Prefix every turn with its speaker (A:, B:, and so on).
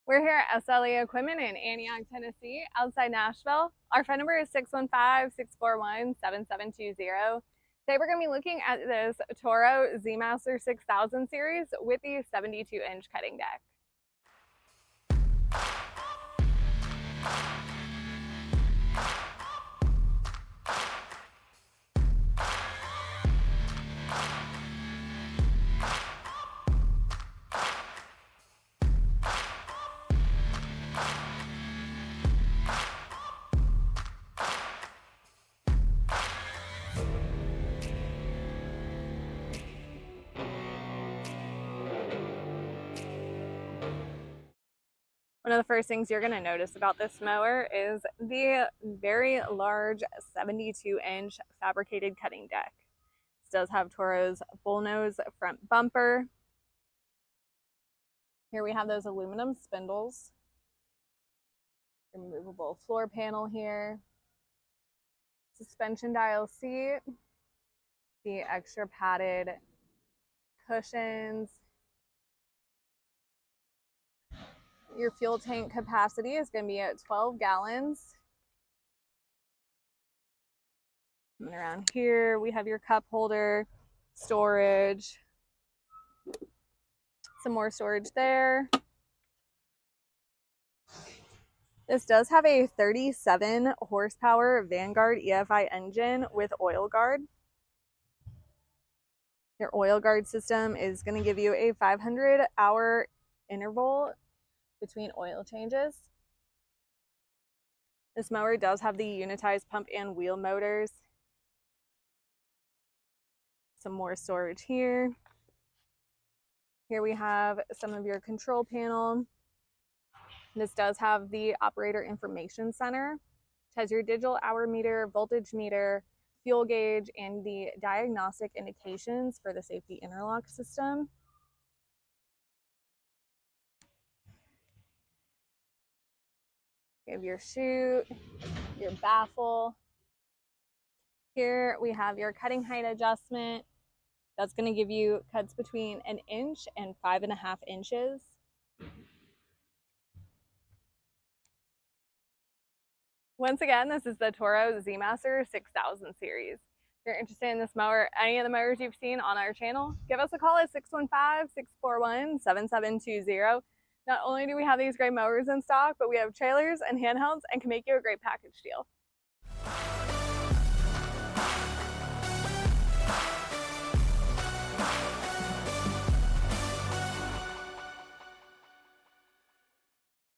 A: We're here at SLA Equipment in Antioch, Tennessee, outside Nashville. Our phone number is 615-641-7720. Today we're going to be looking at this Toro Z-Master 6000 series with the 72-inch cutting deck. One of the first things you're going to notice about this mower is the very large 72-inch fabricated cutting deck. This does have Toro's Bullnose front bumper. Here we have those aluminum spindles. Removable floor panel here. Suspension dial seat. The extra padded cushions. Your fuel tank capacity is going to be at 12 gallons. And around here, we have your cup holder, storage, some more storage there. This does have a 37 horsepower Vanguard EFI engine with oil guard. Your oil guard system is going to give you a 500-hour interval between oil changes. This mower does have the Unitized pump and wheel motors. Some more storage here. Here we have some of your control panel. This does have the operator information center, which has your digital hour meter, voltage meter, fuel gauge, and the diagnostic indications for the safety interlock system. You have your chute, your baffle. Here we have your cutting height adjustment. That's going to give you cuts between 1 inch and 5.5 inches. Once again, this is the Toro Z-Master 6000 series. If you're interested in this mower, any of the mowers you've seen on our channel, give us a call at 615-641-7720. Not only do we have these great mowers in stock, but we have trailers and handhelds and can make you a great package deal.